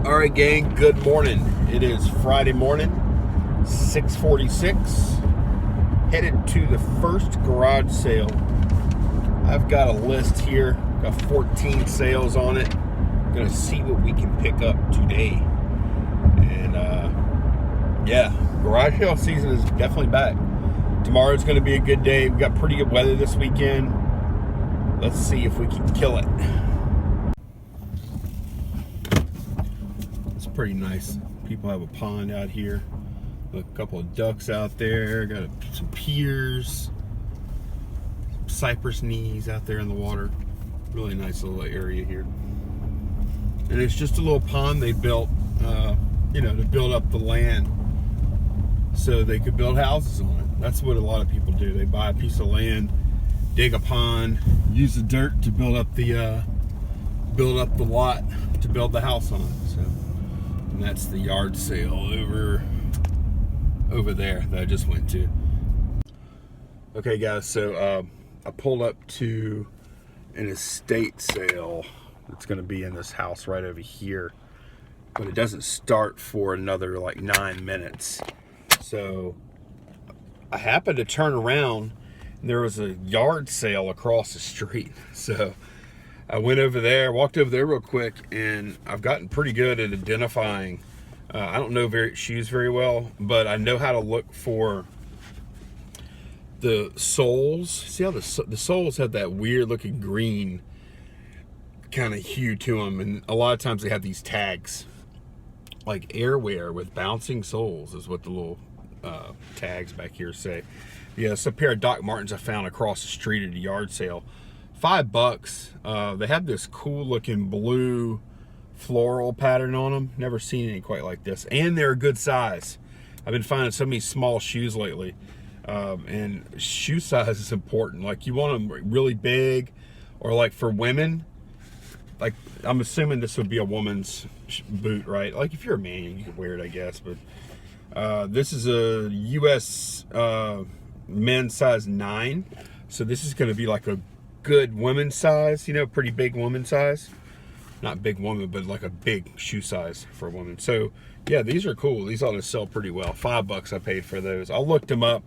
All right, gang, good morning. It is Friday morning, 6:46. Headed to the first garage sale. I've got a list here, got 14 sales on it. Gonna see what we can pick up today. And yeah, garage sale season is definitely back. Tomorrow's gonna be a good day. We've got pretty good weather this weekend. Let's see if we can kill it. It's pretty nice. People have a pond out here. A couple of ducks out there. Got some piers. Some cypress knees out there in the water. Really nice little area here. And it's just a little pond they built, to build up the land so they could build houses on it. That's what a lot of people do. They buy a piece of land, dig a pond, use the dirt to build up the lot to build the house on it. So, and that's the yard sale over there that I just went to. Okay, guys, so I pulled up to an estate sale. It's going to be in this house right over here, but it doesn't start for another like 9 minutes. So I happened to turn around and there was a yard sale across the street. So I went over there, walked over there real quick, and I've gotten pretty good at identifying. I don't know shoes very well, but I know how to look for the soles. See how the soles have that weird looking green kind of hue to them, and a lot of times they have these tags like airwear with bouncing soles is what the little tags back here say. Yeah, it's a pair of Doc Martens I found across the street at a yard sale. $5. They have this cool looking blue floral pattern on them. Never seen any quite like this, and they're a good size. I've been finding so many small shoes lately, and shoe size is important. Like, you want them really big, or like for women, like I'm assuming this would be a woman's boot, right? Like if you're a man, you could wear it, I guess. But this is a US men's size 9, so this is going to be like a good women's size, pretty big woman size. Not big woman, but like a big shoe size for a woman. So yeah, these are cool. These ought to sell pretty well. $5 I paid for those. I looked them up,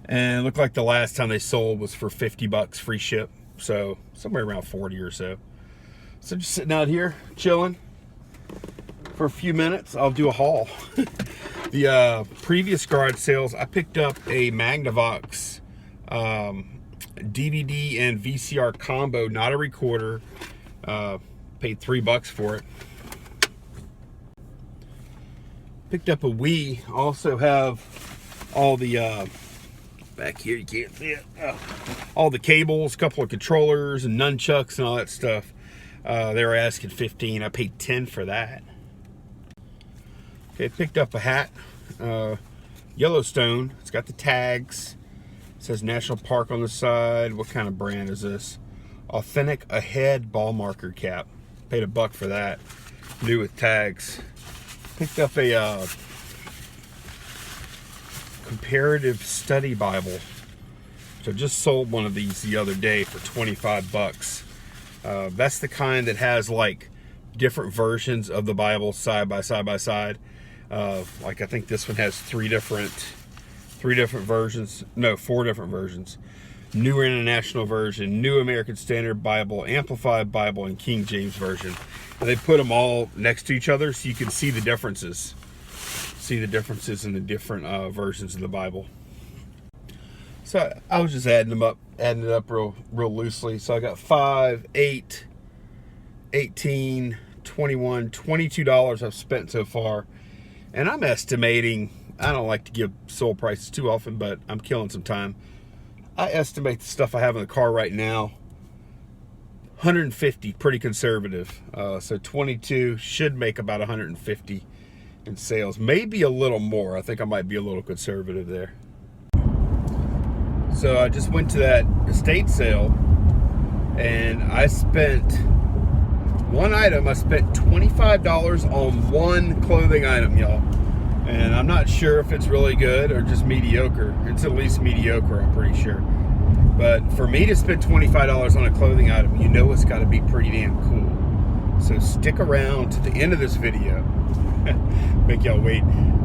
and it looked like the last time they sold was for $50 free ship. So somewhere around 40 or so. So just sitting out here, chilling for a few minutes. I'll do a haul. The previous garage sales, I picked up a Magnavox DVD and VCR combo, not a recorder. Paid $3 for it. Picked up a Wii. Also have all the back here, you can't see it. All the cables, a couple of controllers and nunchucks and all that stuff. They were asking $15. I paid $10 for that. Okay, picked up a hat. Yellowstone. It's got the tags. It says National Park on the side. What kind of brand is this? Authentic Ahead ball marker cap. Paid $1 for that. New with tags. Picked up a Comparative study Bible. So just sold one of these the other day for $25. That's the kind that has like different versions of the Bible side by side. Like I think this one has 4 different versions. No, 4 different versions. New International Version, New American Standard Bible, Amplified Bible, and King James Version. And they put them all next to each other so you can see the differences. See the differences in the different versions of the Bible. So I was just adding it up real loosely. So I got 5, 8, 18, 21, $22 I've spent so far. And I'm estimating, I don't like to give sold prices too often, but I'm killing some time. I estimate the stuff I have in the car right now, 150, pretty conservative. So 22 should make about 150 in sales. Maybe a little more. I think I might be a little conservative there. So I just went to that estate sale, and I spent $25 on one clothing item, y'all. And I'm not sure if it's really good or just mediocre. It's at least mediocre, I'm pretty sure. But for me to spend $25 on a clothing item, you know it's got to be pretty damn cool. So stick around to the end of this video. Make y'all wait.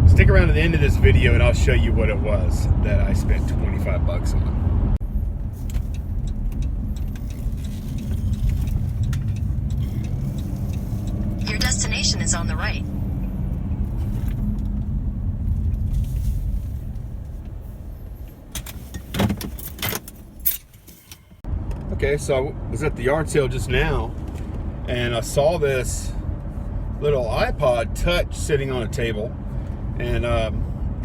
Stick around to the end of this video and I'll show you what it was that I spent 25 bucks on. Your destination is on the right. Okay, so I was at the yard sale just now and I saw this little iPod Touch sitting on a table, and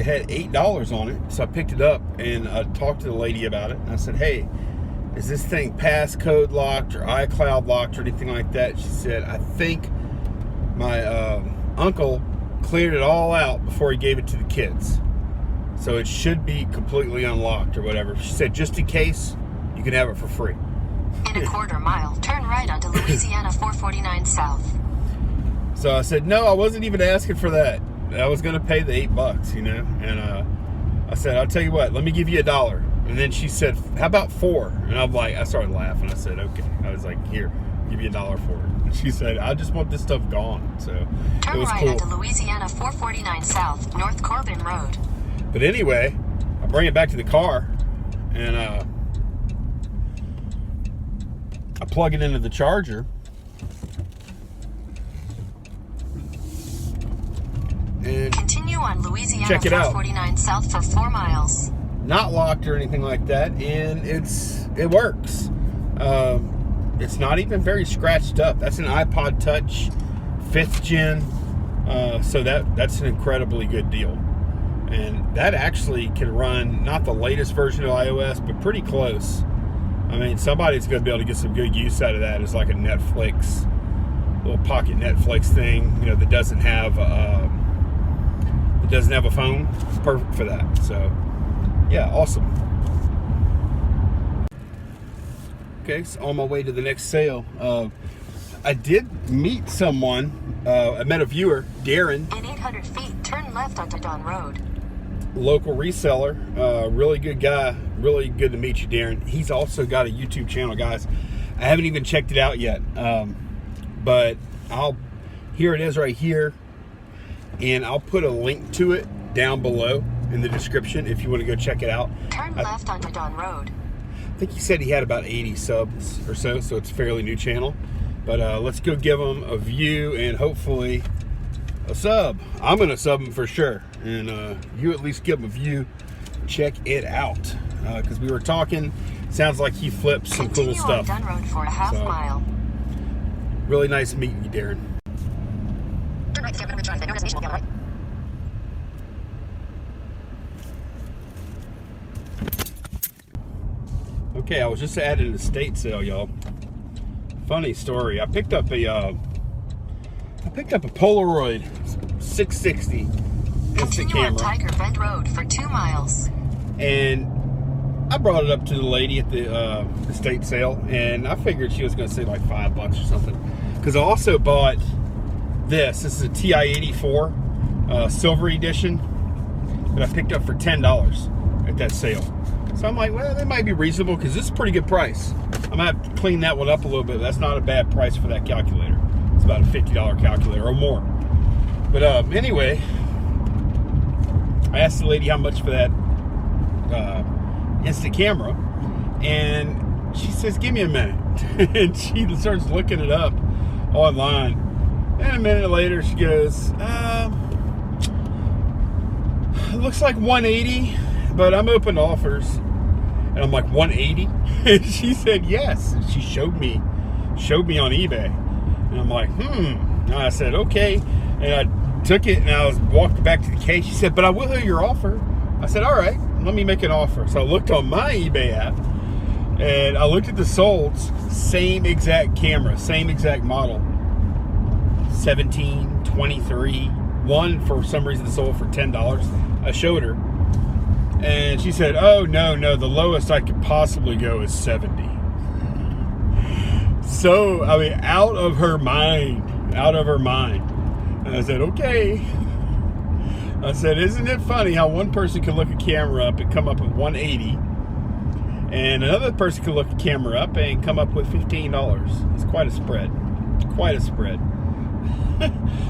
it had $8 on it. So I picked it up and I talked to the lady about it, and I said, hey, is this thing passcode locked or iCloud locked or anything like that? She said, I think my uncle cleared it all out before he gave it to the kids, so it should be completely unlocked or whatever. She said, just in case, you can have it for free. In a quarter mile, turn right onto Louisiana 449 South. So I said, no, I wasn't even asking for that. I was going to pay the $8, you know. And I said, I'll tell you what, let me give you $1. And then she said, how about $4? And I'm like, I started laughing. I said, okay. I was like, here, I'll give you $1 for it. And she said, I just want this stuff gone. So turn it was right cool. onto Louisiana 449 South, North Corbin Road. But anyway, I bring it back to the car and I plug it into the charger. And continue on Louisiana check it out. 449 South for 4 miles. Not locked or anything like that, and it works. It's not even very scratched up. That's an iPod Touch 5th gen, so that's an incredibly good deal. And that actually can run not the latest version of iOS, but pretty close. I mean, somebody's going to be able to get some good use out of that. It's like a Netflix, little pocket Netflix thing, you know, that doesn't have a phone. It's perfect for that. So, yeah, awesome. Okay, so on my way to the next sale, I did meet someone. I met a viewer, Darren. In 800 feet, turn left onto Don Road. Local reseller, really good guy. Really good to meet you, Darren. He's also got a YouTube channel, guys. I haven't even checked it out yet, but here it is right here, and I'll put a link to it down below in the description if you want to go check it out. Turn left onto Don Road. I think he said he had about 80 subs or so it's a fairly new channel. But let's go give him a view and hopefully a sub. I'm gonna sub him for sure, and you at least give him a view. Check it out, because we were talking. Sounds like he flips some cool stuff. Continue on Dun Road for a half mile. Really nice meeting you, Darren. Turn right to San Bernardino Drive. The destination will be on the right. Okay, I was just at an estate sale, y'all. Funny story. I picked up a Polaroid 660 instant Continue camera. on Tiger Bend Road for 2 miles. And I brought it up to the lady at the estate sale, and I figured she was going to say like $5 or something. Because I also bought this. This is a TI-84 Silver Edition that I picked up for $10 at that sale. So I'm like, well, that might be reasonable because this is a pretty good price. I'm going to have to clean that one up a little bit. That's not a bad price for that calculator. It's about a $50 calculator or more. But anyway, I asked the lady how much for that instant camera, and she says, give me a minute. And she starts looking it up online, and a minute later she goes, it looks like 180, but I'm open to offers. And I'm like, 180? And she said yes. And she showed me on eBay, and I'm like, and I said, okay. And I took it and I walked back to the case. She said, but I will hear your offer. I said, all right, let me make an offer. So I looked on my eBay app and I looked at the solds, same exact camera, same exact model, 17, 23, one for some reason sold for $10. I showed her and she said, oh no, the lowest I could possibly go is 70. So, I mean, out of her mind. And I said, okay. I said, isn't it funny how one person can look a camera up and come up with 180, and another person can look a camera up and come up with $15? It's quite a spread. Quite a spread.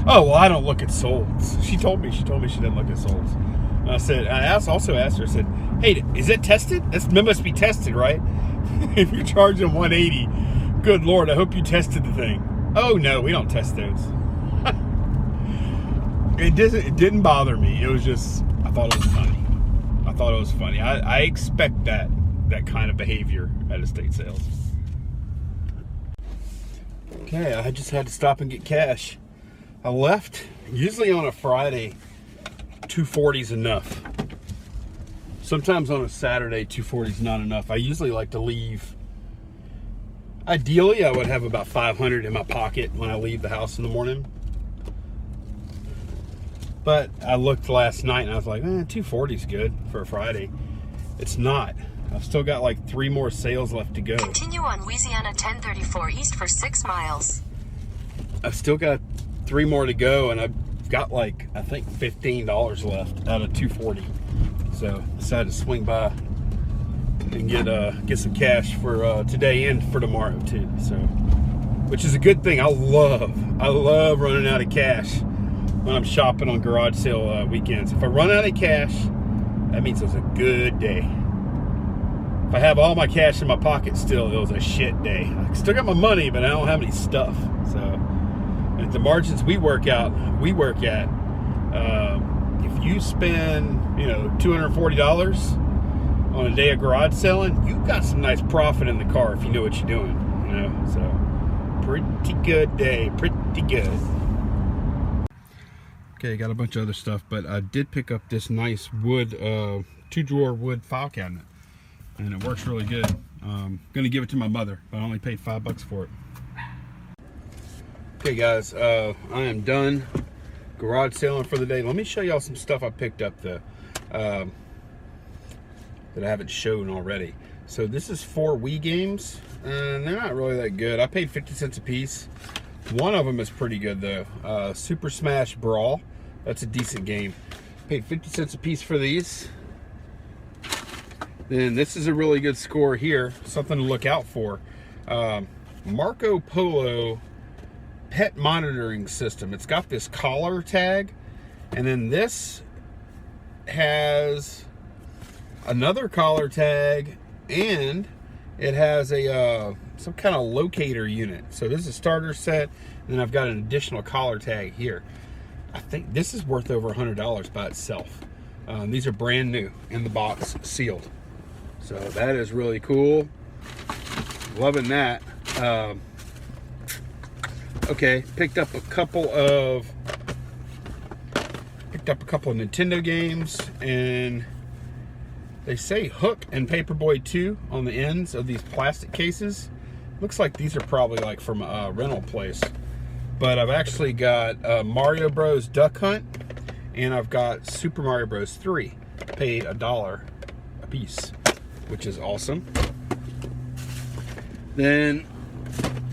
Oh, well, I don't look at soles. She told me she didn't look at soles. I also asked her, I said, hey, is it tested? It must be tested, right? If you're charging $180, good Lord, I hope you tested the thing. Oh, no, we don't test those. It didn't bother me. It was just, I thought it was funny. I expect that kind of behavior at estate sales. Okay, I just had to stop and get cash. I left, usually on a Friday, $240 is enough. Sometimes on a Saturday, $240 is not enough. I usually like to leave, ideally I would have about $500 in my pocket when I leave the house in the morning. But I looked last night and I was like, $240 is good for a Friday. It's not. I've still got like 3 more sales left to go. Continue on Louisiana 1034 east for 6 miles. I've still got 3 more to go, and I've got like, I think $15 left out of $240. So decided to swing by and get some cash for today and for tomorrow too. So, which is a good thing. I love running out of cash when I'm shopping on garage sale weekends. If I run out of cash, that means it was a good day. If I have all my cash in my pocket still, it was a shit day. I still got my money, but I don't have any stuff. So, at the margins we work at, if you spend, $240 on a day of garage selling, you've got some nice profit in the car if you know what you're doing. So pretty good day, pretty good. Okay, got a bunch of other stuff, but I did pick up this nice wood, 2-drawer wood file cabinet, and it works really good. Gonna give it to my mother, but I only paid $5 for it. Okay guys, I am done garage selling for the day. Let me show y'all some stuff I picked up that I haven't shown already. So this is 4 Wii Games, and they're not really that good. I paid 50 cents a piece. One of them is pretty good though. Super Smash Brawl. That's a decent game. Paid 50 cents a piece for these. Then this is a really good score here. Something to look out for. Marco Polo pet monitoring system. It's got this collar tag, and then this has another collar tag, and it has a some kind of locator unit. So this is a starter set, and then I've got an additional collar tag here. I think this is worth over $100 by itself. These are brand new in the box, sealed. So that is really cool. Loving that. Okay, picked up a couple of Nintendo games, and they say Hook and Paperboy 2 on the ends of these plastic cases. Looks like these are probably like from a rental place. But I've actually got Mario Bros. Duck Hunt, and I've got Super Mario Bros. 3. Paid $1 a piece, which is awesome. Then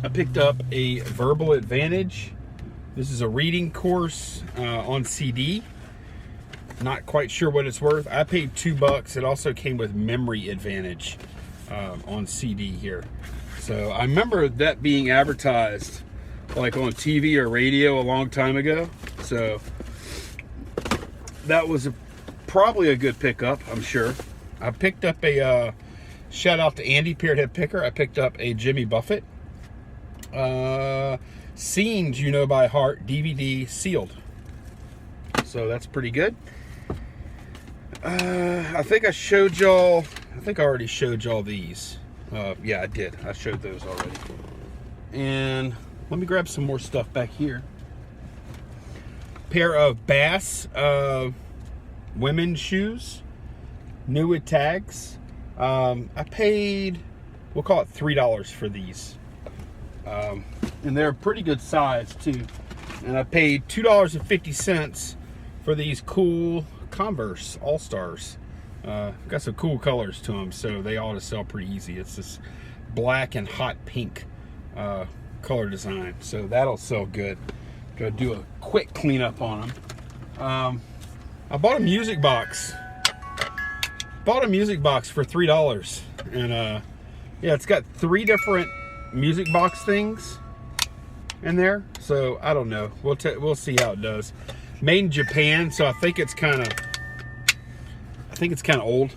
I picked up a Verbal Advantage. This is a reading course on CD. Not quite sure what it's worth. I paid $2. It also came with Memory Advantage on CD here. So I remember that being advertised like on TV or radio a long time ago. So that was probably a good pickup, I'm sure. I picked up a shout out to Andy, Pierhead Picker. I picked up a Jimmy Buffett Scenes You Know by Heart DVD sealed. So that's pretty good. I think I showed y'all, I think I already showed y'all these. Yeah, I did. I showed those already. And let me grab some more stuff back here. Pair of Bass women's shoes, new with tags. I paid, we'll call it $3 for these. And they're a pretty good size too. And I paid $2.50 for these cool Converse All-Stars. Got some cool colors to them, so they ought to sell pretty easy. It's this black and hot pink color design, so that'll sell good. Go do a quick cleanup on them. I bought a music box. Bought a music box for $3, and yeah, it's got 3 different music box things. in there. So I don't know. We'll see how it does. Made in Japan, so I think it's kind of old.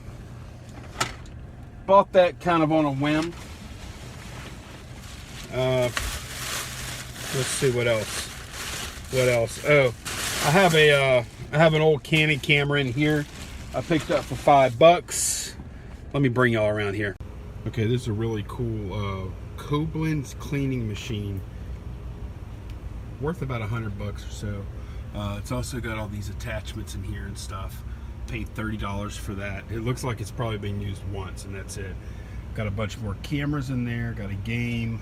Bought that kind of on a whim. Let's see what else. Oh, I have an old Canon camera in here. I picked up for $5. Let me bring y'all around here. Okay, this is a really cool Koblenz cleaning machine. Worth about $100 or so. It's also got all these attachments in here and stuff. Paid $30 for that. It looks like it's probably been used once, and that's it. Got a bunch more cameras in there. Got a game.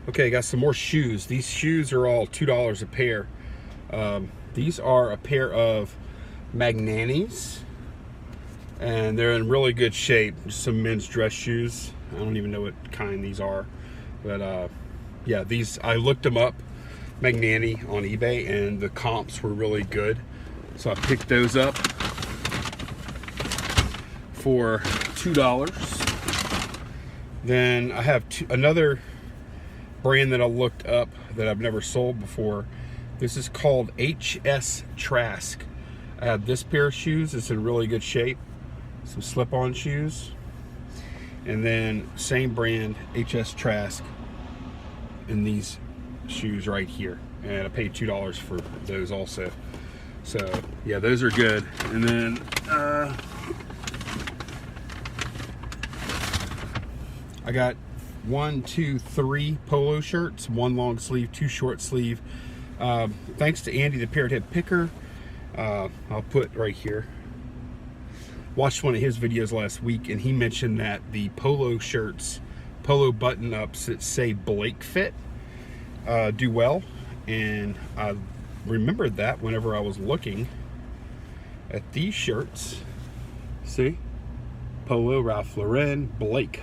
Okay, got some more shoes. These shoes are all $2 a pair. These are a pair of Magnanis, and they're in really good shape. Just some men's dress shoes. I don't even know what kind these are, but yeah, these, I looked them up, Magnani, on eBay, and the comps were really good. So I picked those up for $2. Then I have another brand that I looked up that I've never sold before. This is called HS Trask. I have this pair of shoes. It's in really good shape. Some slip-on shoes. And then same brand, HS Trask, in these shoes right here. And I paid $2 for those also. So yeah, those are good. And then I got 1, 2, 3 polo shirts, 1 long sleeve, 2 short sleeve. Thanks to Andy, the Parrot Head Picker. I'll put right here. Watched one of his videos last week, and he mentioned that the polo shirts, polo button-ups that say Blake Fit do well, and I remembered that whenever I was looking at these shirts. See, Polo, Ralph Lauren, Blake.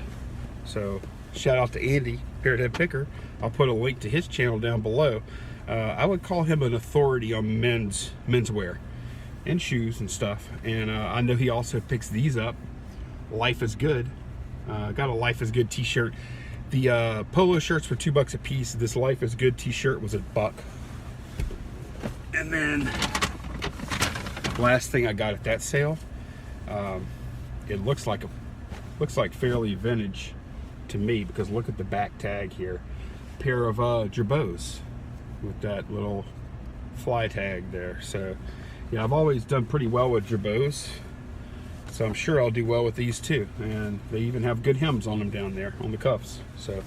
So shout out to Andy, Parrot Head Picker. I'll put a link to his channel down below. I would call him an authority on menswear and shoes and stuff, and I know he also picks these up. Life is Good. Got a Life is Good t-shirt. The polo shirts were $2 a piece. This Life is Good t-shirt was $1. And then last thing I got at that sale, it looks like fairly vintage to me, because look at the back tag here. Pair of Jerbots with that little fly tag there. So yeah, I've always done pretty well with Jerbots, so I'm sure I'll do well with these too. And they even have good hems on them down there on the cuffs. So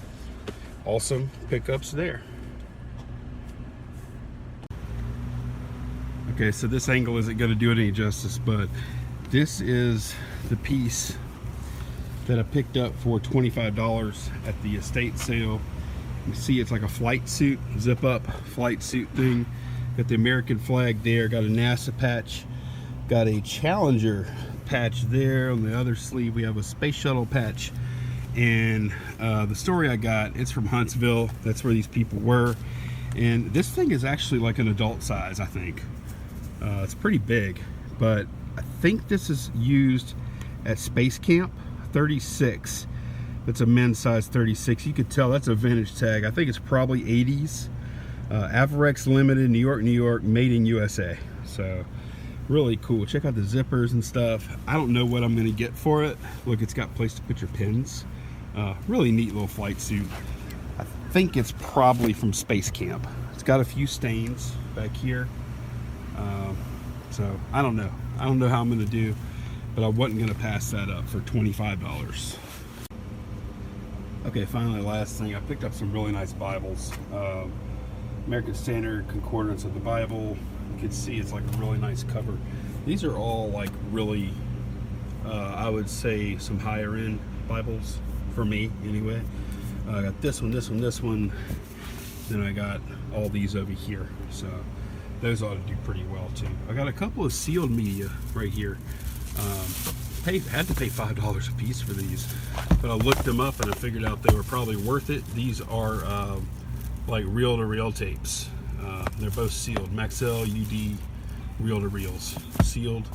awesome pickups there. Okay, so this angle isn't going to do it any justice, but this is the piece that I picked up for $25 at the estate sale. You see it's like a flight suit, zip up flight suit thing. Got the American flag there, got a NASA patch, got a Challenger patch there. On the other sleeve we have a Space Shuttle patch. And the story I got, it's from Huntsville. That's where these people were. And this thing is actually like an adult size, I think. It's pretty big, but I think this is used at Space Camp. 36. That's a men's size 36. You could tell that's a vintage tag. I think it's probably 80s. Averex Limited, New York, New York, made in USA. So really cool. Check out the zippers and stuff. I don't know what I'm going to get for it. Look, it's got a place to put your pins. Really neat little flight suit. I think it's probably from Space Camp. It's got a few stains back here. So I don't know. I don't know how I'm going to do, but I wasn't going to pass that up for $25. Okay, finally, last thing. I picked up some really nice Bibles. American Standard Concordance of the Bible. You can see it's like a really nice cover. These are all like really, I would say, some higher end Bibles for me anyway. I got this one, this one, this one. Then I got all these over here. So those ought to do pretty well too. I got a couple of sealed media right here. Had to pay $5 a piece for these, but I looked them up and I figured out they were probably worth it. These are like reel-to-reel tapes. They're both sealed. Maxell UD reel-to-reels sealed.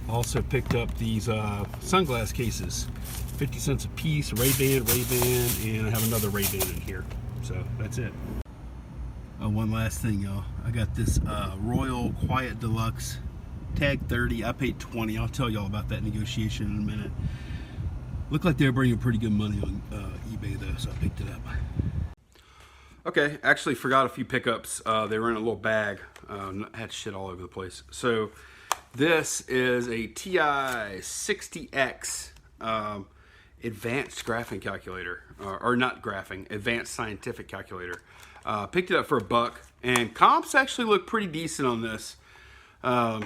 Also picked up these sunglass cases, 50 cents a piece. Ray-Ban, and I have another Ray-Ban in here. So that's it. One last thing, y'all. I got this Royal Quiet Deluxe, tag 30. I paid 20. I'll tell y'all about that negotiation in a minute. Looked like they were bringing pretty good money on eBay though, so I picked it up. Okay, actually forgot a few pickups. They were in a little bag. Had shit all over the place. So this is a TI 60X advanced graphing calculator, or not graphing, advanced scientific calculator. Picked it up for $1, and comps actually look pretty decent on this. I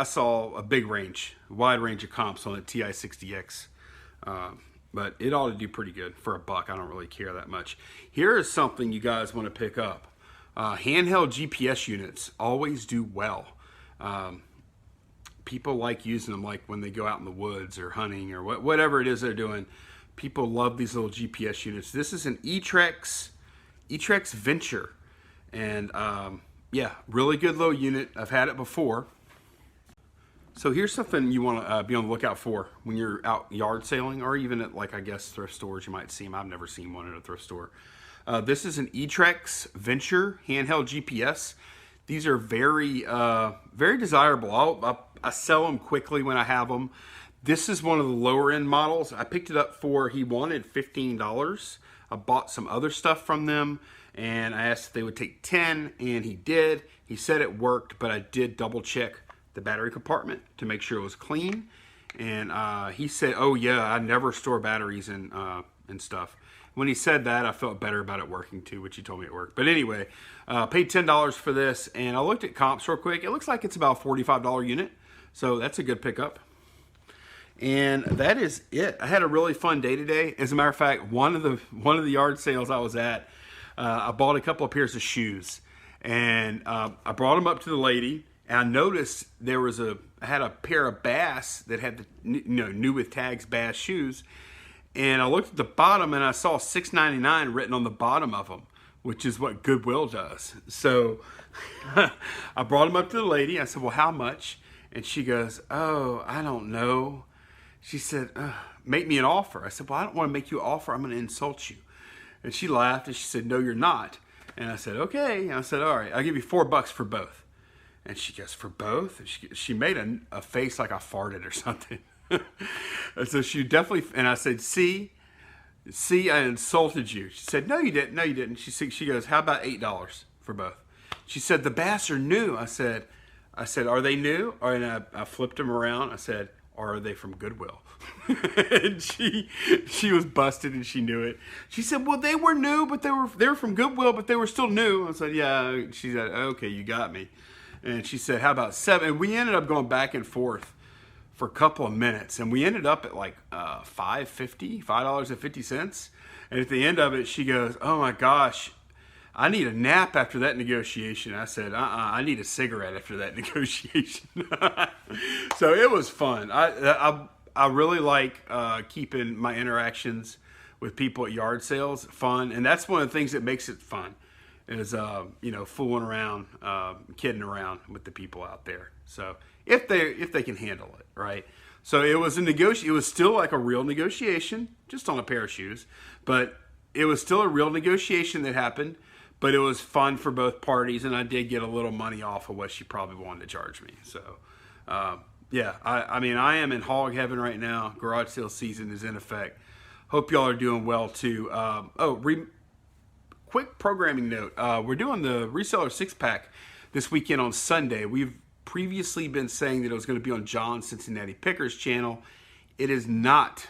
saw a big range, wide range of comps on the TI 60X. But it ought to do pretty good for $1. I don't really care that much. Here is something you guys want to pick up. Handheld GPS units always do well. People like using them, like when they go out in the woods or hunting or whatever it is they're doing. People love these little GPS units. This is an Etrex Venture. And yeah, really good little unit. I've had it before. So here's something you want to be on the lookout for when you're out yard sailing, or even at, like, I guess, thrift stores. You might see them. I've never seen one at a thrift store. This is an Etrex Venture handheld GPS. These are very, very desirable. I sell them quickly when I have them. This is one of the lower end models. I picked it up for, he wanted $15. I bought some other stuff from them, and I asked if they would take 10, and he did. He said it worked, but I did double check the battery compartment to make sure it was clean, and he said, oh yeah, I never store batteries and stuff. When he said that, I felt better about it working too, which he told me it worked. But anyway, paid $10 for this, and I looked at comps real quick. It looks like it's about a $45 unit, so that's a good pickup. And that is it. I had a really fun day today. As a matter of fact, one of the yard sales I was at, I bought a couple of pairs of shoes, and I brought them up to the lady. And I noticed I had a pair of Bass that had the, new with tags Bass shoes. And I looked at the bottom and I saw $6.99 written on the bottom of them, which is what Goodwill does. So I brought them up to the lady. I said, well, how much? And she goes, oh, I don't know. She said, make me an offer. I said, well, I don't want to make you an offer. I'm going to insult you. And she laughed and she said, no, you're not. And I said, okay. And I said, all right, I'll give you $4 for both. And she goes, for both? And she made a face like I farted or something. And so she definitely, and I said, see, I insulted you. She said, no, you didn't. No, you didn't. She goes, how about $8 for both? She said, the Bass are new. I said, are they new? And I flipped them around. I said, or are they from Goodwill? And she was busted and she knew it. She said, well, they were new, but they were from Goodwill, but they were still new. I said, yeah. She said, okay, you got me. And she said, how about 7? And we ended up going back and forth for a couple of minutes. And we ended up at like $5.50. And at the end of it, she goes, oh my gosh, I need a nap after that negotiation. I said, I need a cigarette after that negotiation. So it was fun. I really like keeping my interactions with people at yard sales fun. And that's one of the things that makes it fun. Is fooling around, kidding around with the people out there. So if they can handle it, right? So it was it was still like a real negotiation, just on a pair of shoes, but it was still a real negotiation that happened. But it was fun for both parties, and I did get a little money off of what she probably wanted to charge me. So yeah, I mean, I am in hog heaven right now. Garage sale season is in effect. Hope y'all are doing well too. Quick programming note, we're doing the reseller 6-pack this weekend on Sunday. We've previously been saying that it was going to be on John Cincinnati Picker's channel. It is not.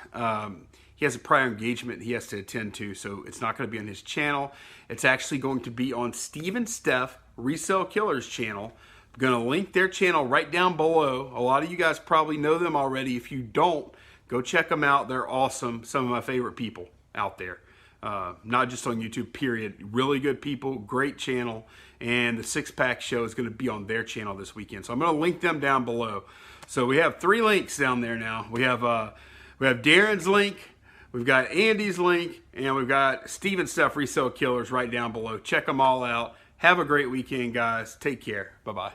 He has a prior engagement he has to attend to, so it's not going to be on his channel. It's actually going to be on Steve and Steph, Resale Killers channel. I'm going to link their channel right down below. A lot of you guys probably know them already. If you don't, go check them out. They're awesome. Some of my favorite people out there. Not just on YouTube, period. Really good people, great channel, and the 6-pack show is going to be on their channel this weekend. So I'm going to link them down below. So we have 3 links down there now. We have Darren's link, we've got Andy's link, and we've got Steve and Steph Resale Killers right down below. Check them all out. Have a great weekend, guys. Take care. Bye-bye.